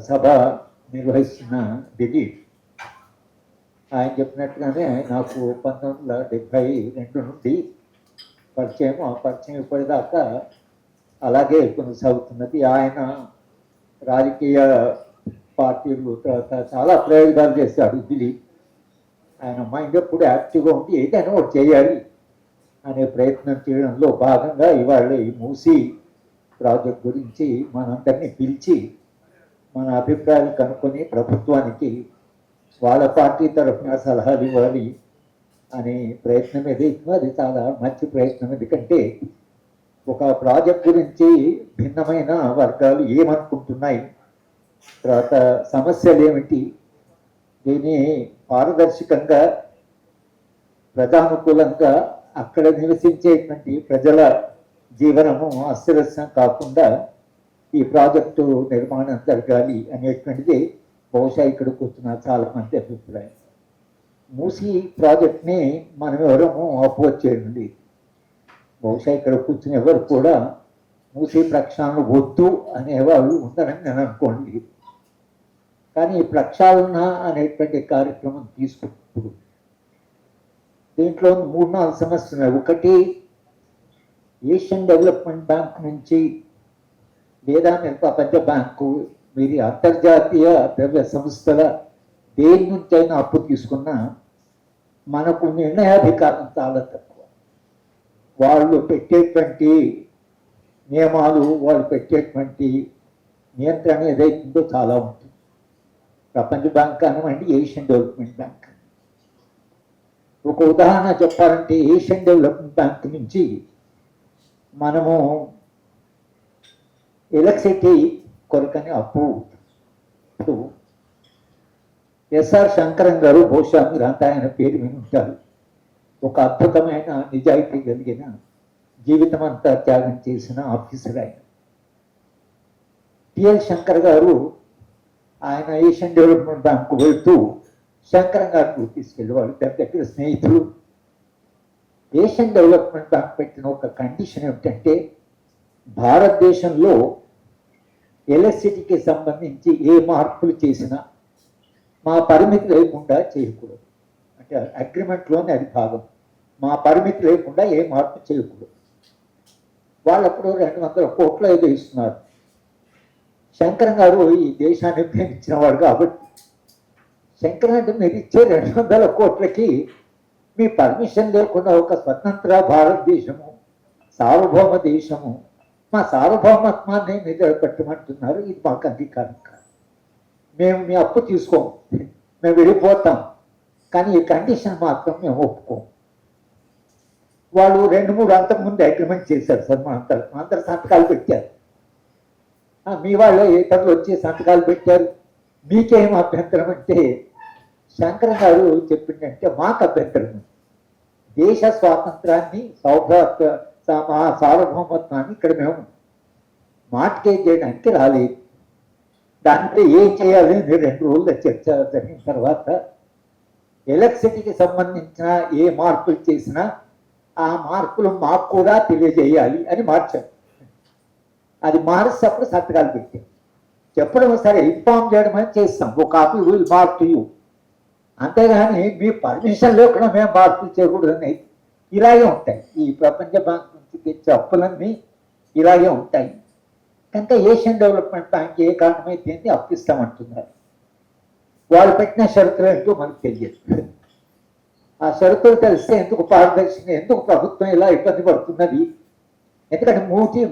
సభ నిర్వహిస్తున్న దిలీప్ ఆయన చెప్పినట్టుగానే నాకు 1972 నుండి పరిచయం. ఆ పరిచయం ఇప్పటిదాకా అలాగే కొనసాగుతున్నది. ఆయన రాజకీయ పార్టీలు తర్వాత చాలా ప్రయోగాలు చేశాడు దిలీప్. ఆయన మైండ్ ఎప్పుడు యాక్టివ్గా ఉండి ఏదైనా ఒకటి చేయాలి అనే ప్రయత్నం చేయడంలో భాగంగా ఇవాళ ఈ మూసీ ప్రాజెక్ట్ గురించి మనందరినీ పిలిచి మన అభిప్రాయాలు కనుక్కొని ప్రభుత్వానికి వాళ్ళ పార్టీ తరఫున సలహాలు ఇవ్వాలి అనే ప్రయత్నం ఏదైతుందో అది చాలా మంచి ప్రయత్నం. ఎందుకంటే ఒక ప్రాజెక్ట్ గురించి భిన్నమైన వర్గాలు ఏమనుకుంటున్నాయి, తర్వాత సమస్యలు ఏమిటి, దీన్ని పారదర్శకంగా ప్రజానుకూలంగా అక్కడ నివసించేటువంటి ప్రజల జీవనము అస్తవ్యస్తం కాకుండా ఈ ప్రాజెక్టు నిర్మాణం జరగాలి అనేటువంటిది బహుశా ఇక్కడ కూర్చున్న చాలా మంది అభిప్రాయం. మూసీ ప్రాజెక్ట్ని మనం ఎవరము అపోజ్ చేయండి. బహుశా ఇక్కడ కూర్చుని ఎవరు కూడా మూసీ ప్రక్షాళన వద్దు అనేవాళ్ళు ఉందని నేను అనుకోండి. కానీ ఈ ప్రక్షాళన అనేటువంటి కార్యక్రమం తీసుకుంటూ దీంట్లో 3-4 సమస్యలు ఉన్నాయి. ఒకటి, ఏషియన్ డెవలప్మెంట్ బ్యాంక్ నుంచి లేదా ప్రపంచ బ్యాంకు మీరు అంతర్జాతీయ ద్రవ్య సంస్థల దేని నుంచి అయినా అప్పు తీసుకున్నా మనకు నిర్ణయాధికారం చాలా తక్కువ. వాళ్ళు పెట్టేటువంటి నియమాలు, వాళ్ళు పెట్టేటువంటి నియంత్రణ ఏదైతుందో చాలా ఉంటుంది. ప్రపంచ బ్యాంక్ కానివ్వండి, ఏషియన్ డెవలప్మెంట్ బ్యాంక్. ఒక ఉదాహరణ చెప్పాలంటే ఏషియన్ డెవలప్మెంట్ బ్యాంక్ నుంచి మనము ఎలక్ట్రిసిటీ కొరకని అప్పు ఎస్ఆర్ శంకరన్ గారు, బహుశా మీరంతా ఆయన పేరు విని ఉంటారు. ఒక అద్భుతమైన నిజాయితీ కలిగిన జీవితం అంతా త్యాగం చేసిన ఆఫీసర్ ఆయన. టిఎల్ శంకర్ గారు ఆయన ఏషియన్ డెవలప్మెంట్ బ్యాంకు వెళ్తూ శంకరన్ గారిని తీసుకెళ్ళేవాళ్ళు, దగ్గర స్నేహితులు. ఏషియన్ డెవలప్మెంట్ బ్యాంక్ పెట్టిన ఒక కండిషన్ ఏమిటంటే భారతదేశంలో ఎలక్ట్రిసిటీకి సంబంధించి ఏ మార్పులు చేసినా మా పరిమితి లేకుండా చేయకూడదు. అంటే అగ్రిమెంట్లోనే అది భాగం. మా పరిమితి లేకుండా ఏ మార్పు చేయకూడదు. వాళ్ళప్పుడు 200 కోట్లు ఏదో ఇస్తున్నారు. శంకరన్ గారు ఈ దేశాన్ని ప్రేమించిన వాడు కాబట్టి శంకరన్ అంటే మీరు ఇచ్చే 200 కోట్లకి మీ పర్మిషన్ లేకుండా ఒక స్వతంత్ర భారతదేశము, సార్వభౌమ దేశము, మా సార్వభౌమత్వాన్ని మీద పెట్టమంటున్నారు. ఇది మాకు అంగీకారం కాదు. మేము మీ అప్పు తీసుకోము, మేము వెళ్ళిపోతాం, కానీ ఈ కండిషన్ మాత్రం మేము ఒప్పుకోము. వాళ్ళు 2-3 అంతకుముందు అగ్రిమెంట్ చేశారు సార్. మా అందరు సంతకాలు పెట్టారు. మీ వాళ్ళు ఇతరులు వచ్చి సంతకాలు పెట్టారు. మీకేం అభ్యంతరం అంటే శంకరన్ గారు చెప్పిందంటే మాకు అభ్యంతరం. దేశ స్వాతంత్రాన్ని, సార్వభౌమత్వాన్ని ఇక్కడ మేము మాటకేజ్ చేయడానికి రాలేదు. దాంట్లో ఏం చేయాలి 2 రోజుల చర్చ జరిగిన తర్వాత ఎలక్ట్రిసిటీకి సంబంధించిన ఏ మార్పులు చేసినా ఆ మార్పులు మాకు కూడా తెలియజేయాలి అని మార్చారు. అది మారినప్పుడు సంతకాలు పెట్టాం. చెప్పడం సరే, ఇన్ఫార్మ్ చేయడం అని చేస్తాం. ఒక copy will mark to you, అంతేగాని మీ పర్మిషన్ లేకుండా మేము మార్పులు చేయకూడదని ఇలాగే ఉంటాయి. ఈ ప్రపంచ బ్యాంక్ నుంచి తెచ్చే అప్పులన్నీ ఇలాగే ఉంటాయి. కనుక ఏషియన్ డెవలప్మెంట్ బ్యాంక్ ఏ కారణమైతే అప్పిస్తామంటున్నారు. వాళ్ళు పెట్టిన షరతులు ఏంటో మనకు తెలియదు. ఆ షరతులు తెలిస్తే ఎందుకు పారదర్శకంగా, ఎందుకు ప్రభుత్వం ఇలా ఇబ్బంది పడుతున్నది? ఎందుకంటే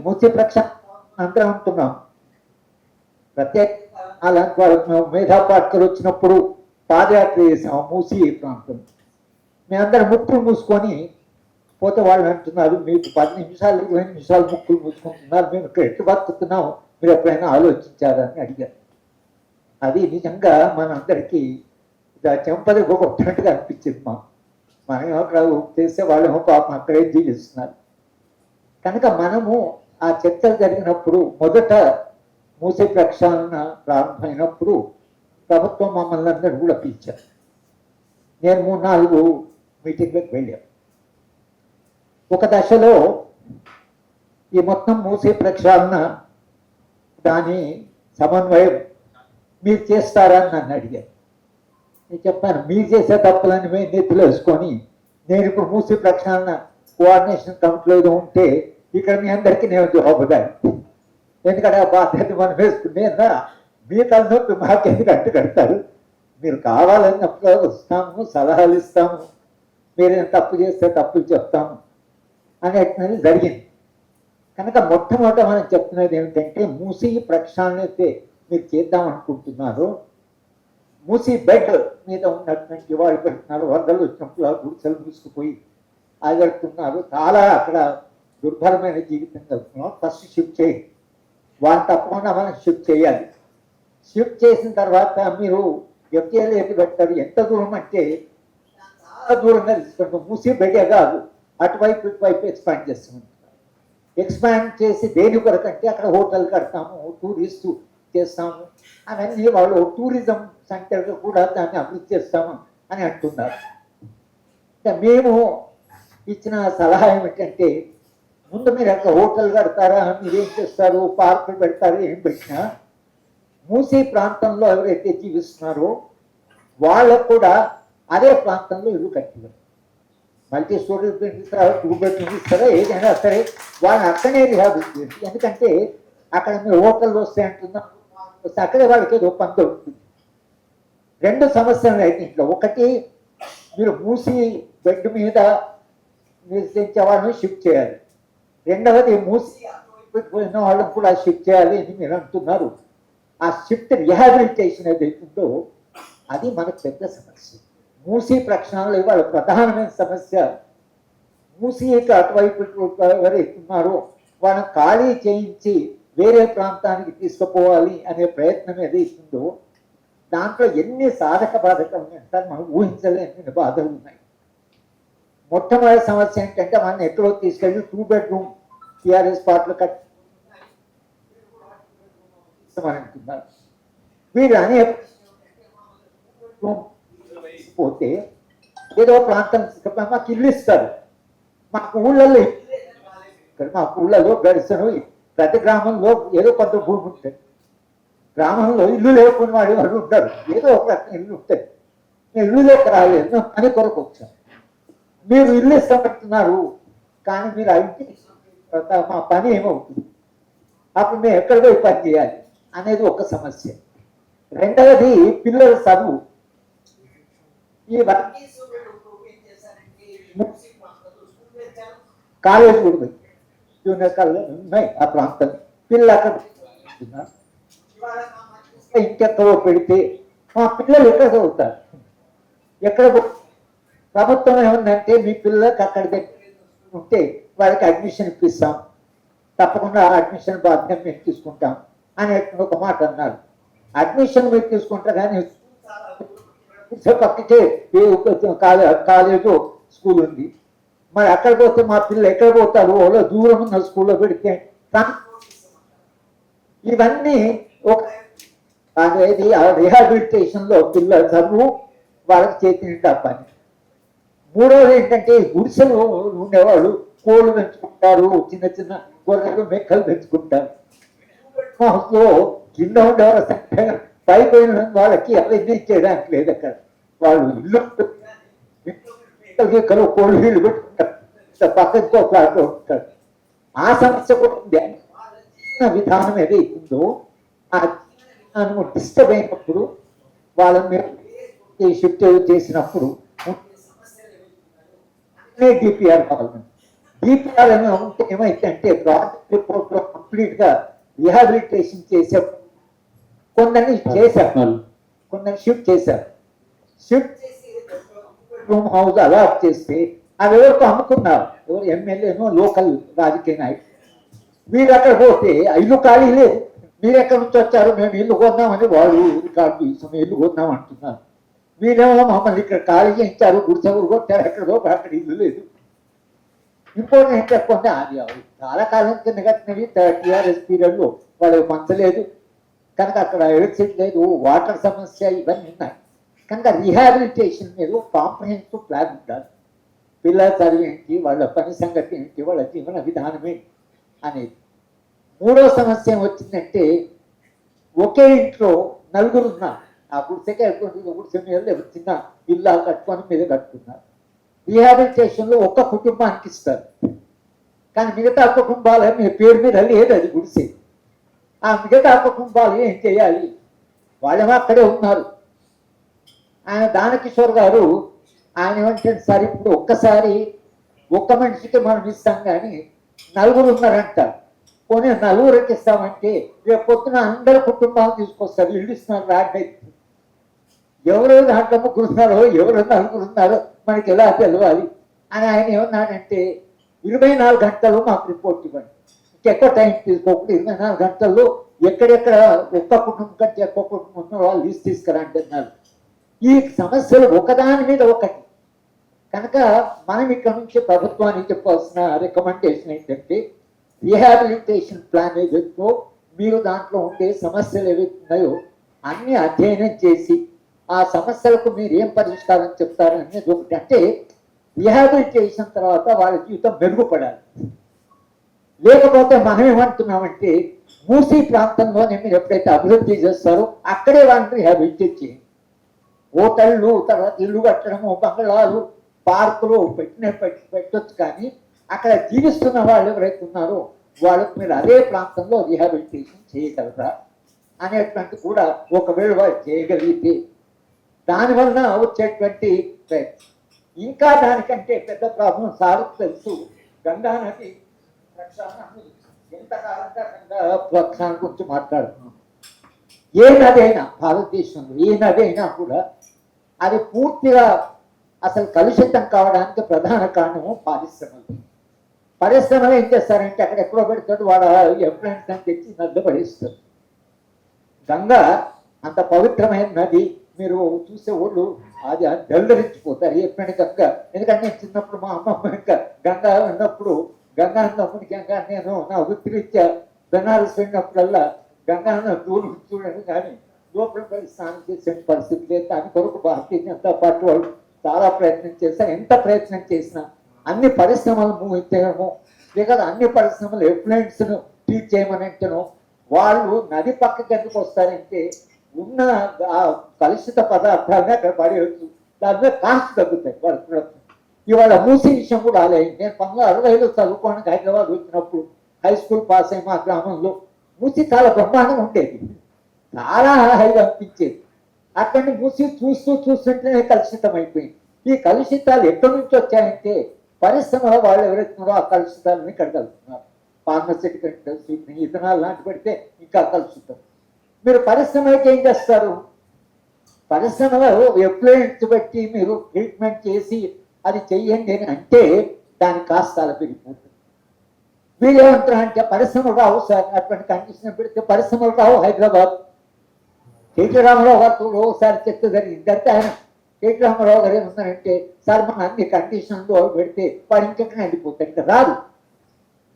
మూసి ప్రక్షాళన అందరం అంటున్నాం. ప్రత్యేక అలాంటి వాళ్ళు మేధా పాటకలు వచ్చినప్పుడు పాదయాత్ర చేసాం మూసి ప్రాంతం. మేమందరం ముక్కులు మూసుకొని పోతే వాళ్ళు అంటున్నారు మీకు 10 నిమిషాలు 20 నిమిషాలు ముక్కులు మూసుకుంటున్నారు, మేము ఇక్కడ ఎట్టు బతుకుతున్నాం, మీరు ఎప్పుడైనా ఆలోచించారని అడిగారు. అది నిజంగా మనందరికీ చెంపది కొట్టినట్టుగా అనిపించింది. మనం అక్కడ చేస్తే వాళ్ళేమో పాపం అక్కడే జీవిస్తున్నారు. కనుక మనము ఆ చర్చలు జరిగినప్పుడు మొదట మూసీ ప్రక్షాళన ప్రారంభమైనప్పుడు ప్రభుత్వం మమ్మల్ని అందరూ కూడా పిలిచారు. నేను 3-4 మీటింగ్లకు వెళ్ళాను. ఒక దశలో ఈ మొత్తం మూసీ ప్రక్షాళన దాని సమన్వయం మీరు చేస్తారా అని నన్ను అడిగారు. నేను చెప్పాను, మీరు చేసే తప్పులని మేము నెత్తిలో వేసుకొని నేను ఇప్పుడు మూసి ప్రక్షాళన కోఆర్డినేషన్ కమిటీలో ఏదో ఉంటే ఇక్కడ మీ అందరికీ నేను జవాబుదారి. ఎందుకంటే ఆ బాధ్యత మనం వేసుకునేదా మీ తలనొప్పి మాకెందుకు అంటు కడతారు. మీరు కావాలన్నప్పుడు వస్తాము, సలహాలు ఇస్తాము, మీరేం తప్పు చేస్తే తప్పులు చెప్తాము అనేటువంటిది జరిగింది. కనుక మొట్టమొదట మనం చెప్తున్నది ఏమిటంటే మూసి ప్రక్షాళన అయితే మీరు చేద్దాం అనుకుంటున్నారు, మూసి బెడ్ మీద ఉన్నటువంటి వాళ్ళు పెడుతున్నారు, వరదలు వచ్చినప్పుడు గుడిసెలు మూసుకుపోయి ఆగడుతున్నారు, చాలా అక్కడ దుర్భరమైన జీవితం జరుగుతున్నాం, ఫస్ట్ షిఫ్ట్ చేయండి. వాళ్ళు తప్పకుండా మనం షిఫ్ట్ చేయాలి. షిఫ్ట్ చేసిన తర్వాత మీరు ఎఫ్టీఎల్ ఎటు పెట్టారు, ఎంత దూరం అంటే చాలా దూరంగా తీసుకుంటాం. మూసి బెడే కాదు, అటువైపు ఇటువైపు ఎక్స్పాండ్ చేస్తున్నాం. ఎక్స్పాండ్ చేసి దేని కొరకు అంటే అక్కడ హోటల్ కడతాము, టూరిస్ట్ చేస్తాము, అవన్నీ వాళ్ళు టూరిజం సెంటర్గా కూడా దాన్ని అభివృద్ధి చేస్తాము అని అంటున్నారు. మేము ఇచ్చిన సలహా ఏమిటంటే, ముందు మీరు అక్కడ హోటల్ కడతారా, మీరు ఏం చేస్తారు, పార్కులు పెడతారు, ఏం పెట్టినా మూసీ ప్రాంతంలో ఎవరైతే జీవిస్తున్నారో వాళ్ళకు కూడా అదే ప్రాంతంలో ఇల్లు కట్టివ్వరు. మల్టీ స్టోరీ ఇస్తారా, 2 బెడ్రూమ్ ఇస్తారా, ఏదైనా సరే వాళ్ళని అక్కడే రిహాబిలిట్. ఎందుకంటే అక్కడ మీరు హోటల్ వస్తే అంటున్నాం, అక్కడే వాళ్ళకి ఏదో పని దొరుకుతుంది. 2 సమస్యలు అయితే ఇంట్లో. ఒకటి, మీరు మూసి బెడ్ మీద నివసించే వాళ్ళని షిఫ్ట్ చేయాలి. రెండవది, మూసి పోయిన వాళ్ళని కూడా షిఫ్ట్ చేయాలి అని మీరు అంటున్నారు. ఆ షిఫ్ట్ రిహాబిలిటేషన్ ఏదైతుందో అది మనకు పెద్ద సమస్య. మూసి ప్రక్షాళనలో ఇవాళ ప్రధానమైన సమస్య, మూసీకి అటువైపు ఎవరైతున్నారో వాళ్ళని ఖాళీ చేయించి వేరే ప్రాంతానికి తీసుకుపోవాలి అనే ప్రయత్నం ఏదైతుందో దాంట్లో ఎన్ని సాధక బాధకాలు ఉన్నాయంటే మనం ఊహించలేని బాధలు ఉన్నాయి. మొట్టమొదటి సమస్య ఏంటంటే మనం ఎక్కడో తీసుకెళ్ళి 2 బెడ్రూమ్ టీఆర్ఎస్ పార్టీలు కట్టిస్తున్నారు. వీళ్ళు అనే పోతే ఏదో ప్రాంతం మాకు ఇల్లు ఇస్తారు. మాకు ఊళ్ళల్లో గడిచను ప్రతి గ్రామంలో ఏదో కొంత భూమి ఉంటుంది. గ్రామంలో ఇల్లు లేకుని వాడు వాళ్ళు ఉంటారు, ఏదో ఒక రకం ఇల్లు ఉంటాయి. నేను ఇల్లు లేక రాలేదు, పని కొరకు వచ్చాను. మీరు ఇల్లు ఇష్టపడుతున్నారు కానీ మీరు ఆ ఇంటికి మా పని ఏమవుతుంది, అప్పుడు మేము ఎక్కడ పోయి పని చేయాలి అనేది ఒక సమస్య. రెండవది, పిల్లల చదువు. ఈ కాలేజ్ కూడా జూనియర్ కాలేజ్ ఉన్నాయి ఆ ప్రాంతం. పిల్లలు అక్కడ ఇంకెక్కడో పెడితే మా పిల్లలు ఎక్కడ చదువుతారు? ఎక్కడ ప్రభుత్వం ఏముందంటే మీ పిల్లలకి అక్కడ ఉంటే వాళ్ళకి అడ్మిషన్ ఇప్పిస్తాం, తప్పకుండా అడ్మిషన్ బాధ్యత మేము తీసుకుంటాం అని ఒక మాట అన్నారు. అడ్మిషన్ మీరు తీసుకుంటారు కానీ పక్కకే కాలేజు స్కూల్ ఉంది, మరి అక్కడ పోతే మా పిల్లలు ఎక్కడ పోతారు? వాళ్ళు దూరం ఉన్న స్కూల్లో పెడితే ఇవన్నీ ఒక అనేది రిహాబిలిటేషన్లో పిల్లల చదువు వాళ్ళకి చేతి నిండా పని. మూడవది ఏంటంటే, గుడిసెలు ఉండేవాళ్ళు కోళ్ళు పెంచుకుంటారు, చిన్న చిన్న గొర్రెలు మెక్కలు పెంచుకుంటారు. కింద ఉండేవాళ్ళు పైపోయిన వాళ్ళకి అవన్నీ చేయడానికి లేదు. అక్కడ వాళ్ళు ఇల్లు కోళ్ళు నీళ్ళు పెట్టుకుంటారు, పక్కతో ఫ్లాట్లో ఉంటారు. ఆ సమస్య కూడా ఉంది. విధానం ఏదైతుందో ఆ డిస్టర్బ్ అయినప్పుడు వాళ్ళని మీరు షిఫ్ట్ చేసినప్పుడు డిపిఆర్ కావాలి. డిపిఆర్ ఉంటే ఏమైందంటే ప్రాజెక్ట్ రిపోర్ట్ లో కంప్లీట్ గా రిహాబిలిటేషన్ చేసే కొందరిని చేశారు, కొందరిని షిఫ్ట్ చేశారు. షిఫ్ట్ చేసి రూమ్ హౌస్ అలాట్ చేస్తే అవి ఎవరికో అమ్ముకున్నారు. ఎవరు ఎమ్మెల్యేనో లోకల్ రాజకీయ నాయకులు. మీరు అక్కడ పోతే ఇల్లు ఖాళీ లేదు. మీరు ఎక్కడి నుంచి వచ్చారు? మేము ఇల్లు కొన్నామని వాళ్ళు రికార్డు తీసుకుని ఇల్లు కొన్నాం అంటున్నారు. మీరేమో మమ్మల్ని ఇక్కడ ఖాళీ చేయించారు, గుడిసెలు కొట్టారు, ఎక్కడో అక్కడ ఇల్లు లేదు. ఇంకోటి ఏంటంటే అది చాలా కాలం కింద కట్టినవి టీఆర్ఎస్ పీరియడ్లో వాళ్ళకి పంచలేదు కనుక అక్కడ ఎలక్ట్రిసిటీ లేదు, వాటర్ సమస్య ఇవన్నీ ఉన్నాయి. కనుక రిహాబిలిటేషన్ మీద కాంప్రహెన్సివ్ ప్లాన్ ఉండాలి. పిల్లల చదువు ఏంటి, వాళ్ళ పని సంగతి ఏంటి, వాళ్ళ జీవన విధానమే అనేది. మూడో సమస్య వచ్చిందంటే, ఒకే ఇంట్లో నలుగురు ఉన్నారు. ఆ గుడిసెకే గుడిసె మీద చిన్న ఇల్లు కట్టుకొని మీద కట్టుకున్నారు. రీహాబిలిటేషన్లో ఒక్క కుటుంబానికి ఇస్తారు, కానీ మిగతా కుటుంబాల మీ పేరు మీద లేదు అది గుడిసె. ఆ మిగతా కుటుంబాలు ఏం చేయాలి? వాళ్ళేమో అక్కడే ఉన్నారు. ఆయన దానకిషోర్ గారు ఆయన ఏమంటే సార్ ఇప్పుడు ఒక్కసారి ఒక్క మనిషికి మనం ఇస్తాం, కానీ నలుగురు ఉన్నారంట, పోనీ నలుగురికి ఇస్తామంటే రేపు పొద్దున అందరు కుటుంబాలు తీసుకొస్తారు, ఇల్లు ఇస్తున్నారు రాండి. ఎవరు దాంట్లో ముగ్గురు ఉన్నారో ఎవరు నలుగురు ఉన్నారో మనకి ఎలా తెలవాలి అని ఆయన ఏమన్నాడంటే 24 గంటలు మాకు రిపోర్ట్ ఇవ్వండి, ఇంకెక్కువ టైం తీసుకోకుండా 24 గంటల్లో ఎక్కడెక్కడ ఒక్క కుటుంబం కంటే ఎక్కువ కుటుంబం ఉన్న వాళ్ళు లిస్ట్ తీసుకురండి అన్నారు. ఈ సమస్యలు ఒకదాని మీద ఒకటి కనుక మనం ఇక్కడ నుంచి ప్రభుత్వానికి చెప్పాల్సిన రికమెండేషన్ ఏంటంటే రీహాబిలిటేషన్ ప్లాన్ ఏదైతే మీరు దాంట్లో ఉండే సమస్యలు ఏవైతే ఉన్నాయో అన్ని అధ్యయనం చేసి ఆ సమస్యలకు మీరు ఏం పరిష్కారం చెప్తారు అనేది ఒకటి. అంటే రీహాబిలిటేషన్ తర్వాత వాళ్ళ జీవితం మెరుగుపడాలి. లేకపోతే మనం ఏమంటున్నామంటే మూసీ ప్రాంతంలోనే మీరు ఎప్పుడైతే అభివృద్ధి చేస్తారో అక్కడే వాళ్ళని రీహాబిలిటేట్ చేయండి. హోటళ్ళు, తర్వాత ఇల్లు కట్టడము, బంగ్లాలు, పార్కులు పెట్టొచ్చు, కానీ అక్కడ జీవిస్తున్న వాళ్ళు ఎవరైతే ఉన్నారో వాళ్ళకు మీరు అదే ప్రాంతంలో రీహాబిలిటేషన్ చేయగలరా అనేటువంటి కూడా ఒకవేళ వాళ్ళు చేయగలిగితే దానివల్ల వచ్చేటువంటి ఇంకా దానికంటే పెద్ద ప్రాబ్లం సార్కు తెలుసు. గంగా నది ఎంతకాలంగా గంగా ప్రక్షాళన గురించి మాట్లాడుతున్నాం. ఏ నది అయినా భారతదేశంలో ఏ నది అయినా కూడా అది పూర్తిగా అసలు కలుషితం కావడానికి ప్రధాన కారణము పరిశ్రమలు. పరిశ్రమలు ఏం చేస్తారంటే అక్కడ ఎక్కడో పెడతాడు వాడు ఎఫ్లెంట్స్ అని తెచ్చి నది పడేస్తారు. గంగా అంత పవిత్రమైన నది, మీరు చూసే వాళ్ళు అది దళదరించిపోతారు ఎప్పుడైనా గంగా. ఎందుకంటే నేను చిన్నప్పుడు మా అమ్మమ్మ ఇంకా గంగా ఉన్నప్పుడు గంగా అన్నప్పుడు గంగా నేను నా వృత్తిరీత్యా బెనారస్ వెళ్ళినప్పుడల్లా గంగా దూరం చూడండి, కానీ లోపల పడి స్నానం చేసే పరిస్థితి లేదు. దాని కొరకు భారతీయ జనతా పార్టీ వాళ్ళు చాలా ప్రయత్నం చేశారు. ఎంత ప్రయత్నం చేసినా అన్ని పరిశ్రమలు మూవ్ చేయడము, లేక అన్ని పరిశ్రమలు ఎఫ్లెంట్స్ను ట్రీట్ చేయమని అంటేనో వాళ్ళు నది పక్కకి ఎందుకు వస్తారంటే ఉన్న కలుషిత పదార్థాలని అక్కడ పడేయచ్చు, దాని మీద కాస్ట్ తగ్గుతాయి వాళ్ళు. ఇవాళ మూసీ విషయం కూడా ఆలయం. నేను 1960లో చదువుకోవడానికి హైదరాబాద్ వచ్చినప్పుడు హై స్కూల్ పాస్ అయ్యి మా గ్రామంలో మూసీ చాలా బ్రహ్మాండంగా ఉండేది, చాలా హైగా అనిపించేది. అక్కడిని మూసి చూస్తుంటేనే కలుషితం అయిపోయింది. ఈ కలుషితాలు ఎక్కడి నుంచి వచ్చాయంటే పరిశ్రమలో వాళ్ళు ఎవరైతున్నారో ఆ కలుషితాలని కడగలుగుతున్నారు. ఫార్మసిటికల్ ఇండస్ట్రీ, ఇథనాల్ లాంటి పెడితే ఇంకా కలుషితం. మీరు పరిశ్రమకి ఏం చేస్తారు? పరిశ్రమలో ఎఫ్లూయెంట్స్ బట్టి మీరు ట్రీట్మెంట్ చేసి అది చెయ్యండి అని అంటే దాని కాస్ట్ చాలా పెరిగిపోతుంది. వీళ్ళు ఏమంటారు అంటే పరిశ్రమలు రావు సార్, అటువంటి కండిషన్ పెడితే పరిశ్రమలు రావు. హైదరాబాద్ కేటీ రామారావు గారు ఒకసారి చెప్తే జరిగింది. అంటే ఆయన కేటీ రామారావు గారు ఏమన్నారంటే సార్ మన అన్ని కండిషన్లు పెడితే వాడు ఇంకెక్కడ వెళ్ళిపోతాడు, ఇంకా రాదు.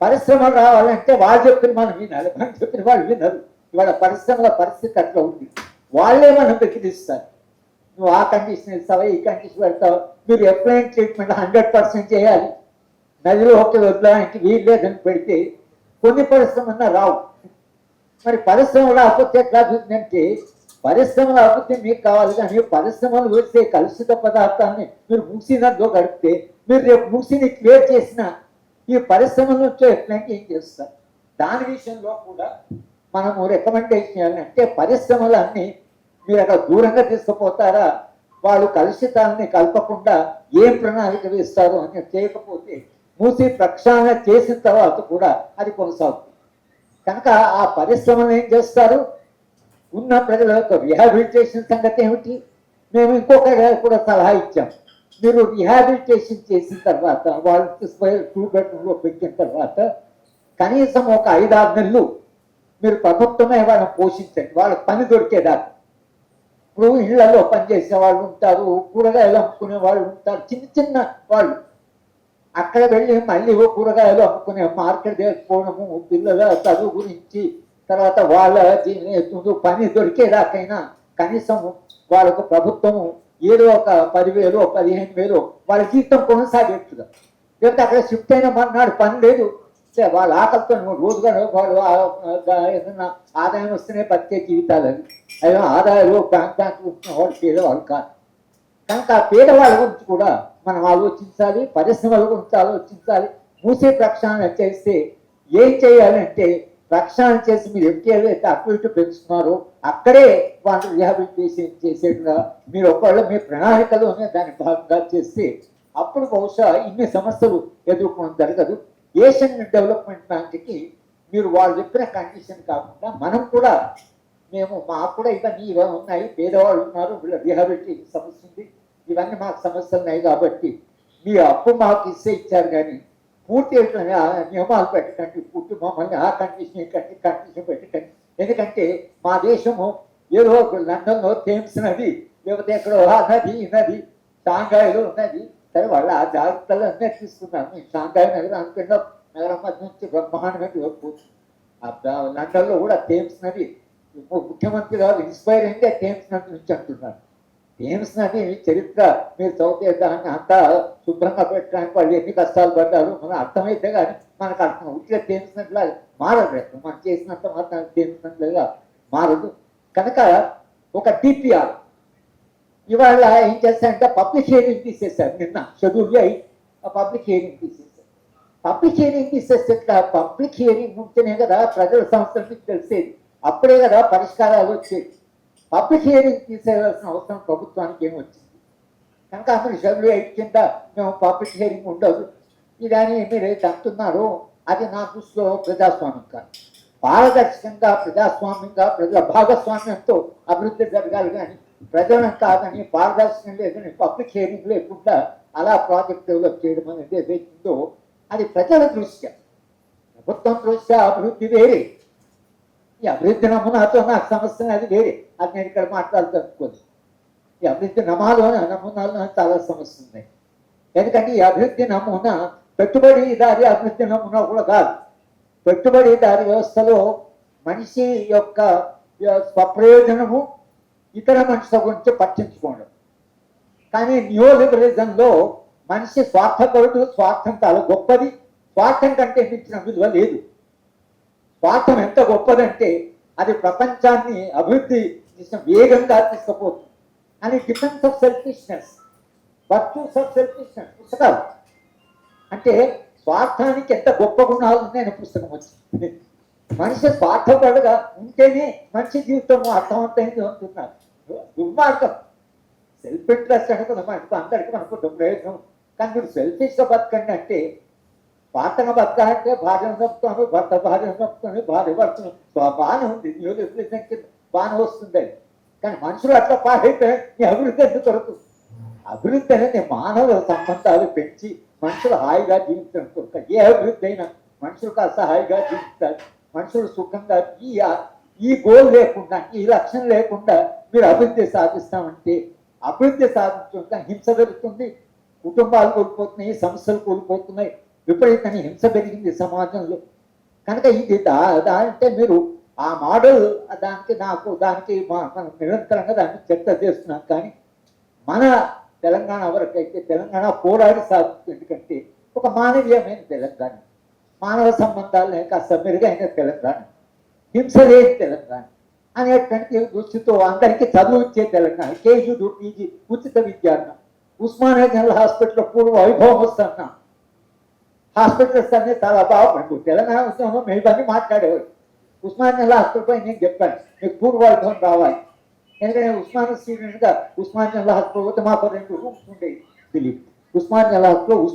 పరిశ్రమలు రావాలంటే వాళ్ళు చెప్పిన మనం వినాలి, మనం చెప్పిన వాళ్ళు వినరు. ఇవాళ పరిశ్రమల పరిస్థితి అట్లా ఉంది. వాళ్ళే మనం బెదిరిస్తారు, నువ్వు ఆ కండిషన్ ఇస్తావా, ఈ కండిషన్ పెడతావా, మీరు ఎఫ్లైన్ ట్రీట్మెంట్ 100% చేయాలి, నదిలో ఒక వదలడానికి వీలు లేదని పెడితే కొన్ని పరిశ్రమలు రావు. మరి పరిశ్రమలు రాకపోతే ఎట్లా అంటే పరిశ్రమల అభివృద్ధి మీకు కావాలి, కానీ పరిశ్రమలు వేస్తే కలుషిత పదార్థాన్ని మీరు మూసినదో గడిపితే మీరు రేపు మూసిని క్లియర్ చేసిన ఈ పరిశ్రమల నుంచి ఎట్లంటే ఏం చేస్తారు? దాని విషయంలో కూడా మనము రికమెండేషన్ చేయాలంటే పరిశ్రమలన్నీ మీరు అక్కడ దూరంగా తీసుకుపోతారా, వాళ్ళు కలుషితాలని కలపకుండా ఏం ప్రణాళిక వేస్తారు అని చేయకపోతే మూసి ప్రక్షాళన చేసిన తర్వాత కూడా అది కొనసాగుతుంది. కనుక ఆ పరిశ్రమలు ఏం చేస్తారు? ఉన్న ప్రజల యొక్క రిహాబిలిటేషన్ సంగతి ఏమిటి? మేము ఇంకొక కూడా సలహా ఇచ్చాం. మీరు రిహాబిలిటేషన్ చేసిన తర్వాత వాళ్ళు 2 బెడ్రూమ్లో పెట్టిన తర్వాత కనీసం ఒక 5-6 నెలలు మీరు ప్రభుత్వమే వాళ్ళని పోషించండి, వాళ్ళకి పని దొరికేదాకా. ఇప్పుడు ఇళ్లలో పనిచేసే వాళ్ళు ఉంటారు, కూరగాయలు అమ్ముకునే వాళ్ళు ఉంటారు, చిన్న చిన్న వాళ్ళు అక్కడ వెళ్ళి మళ్ళీ కూరగాయలు అమ్ముకునే మార్కెట్ దగ్గరపోవడము, పిల్లల చదువు గురించి, తర్వాత వాళ్ళ పని దొరికేదాకైనా కనీసం వాళ్ళకు ప్రభుత్వము ఏదో ఒక 10,000 15,000 వాళ్ళ జీతం కొనసాగేట్టుగా. లేకపోతే అక్కడ షిఫ్ట్ అయిన మన్నాడు పని లేదు, వాళ్ళ ఆకలితో రోజుగా వాళ్ళు ఏదన్నా ఆదాయం వస్తేనే బతికే జీవితాలని అయ్యో ఆదాయాలు బ్యాంక్ ఉంటున్న వాళ్ళు పేదవాళ్ళు కాదు. కనుక ఆ పేదవాళ్ళ గురించి కూడా మనం ఆలోచించాలి, పరిశ్రమల గురించి ఆలోచించాలి. మూసే ప్రక్షాళన చేస్తే ఏం చేయాలంటే, ప్రక్షాళన చేసి మీరు ఎఫ్టీఎల్ అయితే అటు ఇటు పెంచుతున్నారో అక్కడే వాళ్ళు రిహాబిలిటేషన్ చేసేట్టుగా మీరు ఒకవేళ మీ ప్రణాళికలోనే దాని భాగంగా చేస్తే అప్పుడు బహుశా ఇన్ని సమస్యలు ఎదుర్కోవడం జరగదు. ఏషియన్ డెవలప్మెంట్ బ్యాంక్కి మీరు వాళ్ళు చెప్పిన కండిషన్ కాకుండా మనం కూడా మాకు కూడా ఇవన్నీ ఉన్నాయి, పేదవాళ్ళు ఉన్నారు, వీళ్ళ రిహాబిలిటేషన్ సమస్య ఉంది, ఇవన్నీ మాకు సమస్యలు ఉన్నాయి కాబట్టి మీ అప్పు మాకు ఇచ్చారు కానీ పూర్తి నియమాలు పెట్టకండి, పూర్తి మమ్మల్ని ఆ కండిషన్ ఇకండి కండిషన్ పెట్టకండి. ఎందుకంటే మా దేశము ఏదో లండన్లో థేమ్స్ నది, లేకపోతే ఎక్కడో ఆ నది ఈ నది, షాంఘాయిలో ఉన్నది. సరే వాళ్ళు ఆ జాగ్రత్తలు అన్నీ తీసుకున్నాను. మేము షాంఘాయి నగరం మధ్య నుంచి బ్రహ్మాండంగా పోతుంది. లండన్లో కూడా థేమ్స్ నది, ముఖ్యమంత్రి గారు ఇన్స్పైర్ అయిందే థేమ్స్ నది నుంచి అంటున్నారు. థేమ్స్ నది చరిత్ర మీరు చదివితే దాన్ని అంతా శుభ్రంగా పెట్టడానికి వాళ్ళు ఎన్ని కష్టాలు పడ్డారు మనం అర్థమైతే కానీ మనకు అర్థం. ఉట్టిగా థేమ్స్ నదిలా మారదు, మనం చేసినంత మాత్రం థేమ్స్ నదిలాగా మారదు. కనుక ఒక డిపిఆర్ ఇవాళ ఏం చేస్తారంటే పబ్లిక్ హియరింగ్ తీసేశారు. నిన్న షెడ్యూల్ అయి పబ్లిక్ హియరింగ్ తీసేశారు. పబ్లిక్ హియరింగ్ తీసేస్తే పబ్లిక్ హియరింగ్ ఉంటేనే కదా ప్రజల సమస్యలు తెలిసేది, అప్పుడే కదా పరిష్కారాలు వచ్చేది. పబ్లిక్ హియరింగ్ తీసేయాల్సిన అవసరం ప్రభుత్వానికి ఏమొచ్చింది? కనుక అసలు షెడ్యూల్ 8 కింద మేము పబ్లిక్ హియరింగ్ ఉండదు ఇదని మీరు ఏది అంటున్నారో అది నా దృష్టిలో ప్రజాస్వామ్యం కాదు. పారదర్శకంగా ప్రజాస్వామ్యంగా ప్రజల భాగస్వామ్యంతో అభివృద్ధి జరగాలి కానీ ప్రజలను కాదని పారదర్శకం లేదని పబ్లిక్ హియరింగ్ లేకుండా అలా ప్రాజెక్ట్ డెవలప్ చేయడం అనేది ఏదైతుందో అది ప్రజల దృష్ట్యా, ప్రభుత్వం దృష్ట్యా అభివృద్ధి వేరే, ఈ అభివృద్ధి నమూనాతో నాకు సమస్య అది వేరే. అది నేను ఇక్కడ మాట్లాడుకోదు. ఈ అభివృద్ధి నమూనాలో చాలా సమస్య ఉన్నాయి. ఎందుకంటే ఈ అభివృద్ధి నమూనా పెట్టుబడిదారి అభివృద్ధి నమూనా కూడా కాదు. పెట్టుబడిదారి వ్యవస్థలో మనిషి యొక్క స్వప్రయోజనము ఇతర మనుషుల గురించి పట్టించుకోవడం. కానీ న్యూ లిబరలిజంలో మనిషి స్వార్థపరుడు, స్వార్థం చాలా గొప్పది, స్వార్థం కంటే మించిన విలువ లేదు. స్వార్థం ఎంత గొప్పదంటే అది ప్రపంచాన్ని అభివృద్ధి వేగంగా తీసుకుపోతుంది. అని defence of selfishness, virtues of selfishness పుస్తకాలు అంటే స్వార్థానికి ఎంత గొప్ప గుణాలు ఉన్నాయని పుస్తకం వచ్చింది. మనిషి స్వార్థపరుడుగా ఉంటేనే మనిషి జీవితం అర్థవంతమైంది అంటున్నారు. దుర్మార్గం. సెల్ఫ్ ఇంట్రెస్ట్ అనుకున్న మనకు అందరికీ మనకు ప్రయోజనం. కానీ మీరు సెల్ఫిష్గా బతకండి అంటే, స్వార్థంగా బతకాలంటే భార్యను చంపుతాను, భర్త భార్యను చంపుతాను, భార్య భర్తను బాగానే ఉంది, న్యూ లిబరలిజంకి బాగానే వస్తుంది. కానీ మనుషులు అట్లా పాడైతే నీ అభివృద్ధి ఎందుకు దొరుకుతుంది? అభివృద్ధి అనేది మానవ సంబంధాలు పెంచి మనుషులు హాయిగా జీవించడం కొరక. ఏ అభివృద్ధి అయినా మనుషులు కాస్త హాయిగా జీవిస్తారు, మనుషులు సుఖంగా. ఈ గోల్ లేకుండా, ఈ లక్ష్యం లేకుండా మీరు అభివృద్ధి సాధిస్తామంటే అభివృద్ధి సాధించకుండా హింస పెరుగుతుంది, కుటుంబాలు కోల్పోతున్నాయి, సమస్యలు కోల్పోతున్నాయి, విపరీతమైన హింస పెరిగింది సమాజంలో. కనుక ఇది అంటే మీరు ఆ మోడల్ దానికి మనం నిరంతరంగా దాన్ని చర్చ చేస్తున్నాం. కానీ మన తెలంగాణ వరకైతే తెలంగాణ పోరాడి సాగుతుంది. ఎందుకంటే ఒక మానవీయమైన తెలంగాణ, మానవ సంబంధాలు కాస్త మెరుగైన తెలంగాణ, హింస లేని తెలంగాణ అనేటువంటి దృష్టితో అందరికీ చదువు ఇచ్చే తెలంగాణ, కేజీ టు పీజీ ఉచిత విద్యార్థం, ఉస్మానియా జనరల్ హాస్పిటల్ పూర్వ వైభవం వస్తున్నా, హాస్పిటల్స్ అన్నీ చాలా బాగుపడు. తెలంగాణ ఉద్యమంలో మేము ఇవన్నీ మాట్లాడేవాడు. ఉస్మానియా జనరల్ హాస్పిటల్ పై నేను చెప్పాను మీకు పూర్వ వైభవం రావాలి. ఎందుకంటే ఉస్మానియా స్టూడెంట్గా ఉస్మానియా జనరల్ హాస్పిటల్ పోతే మాకు 2 రూమ్స్ ఉండేవి. Dilip Osmania general hospital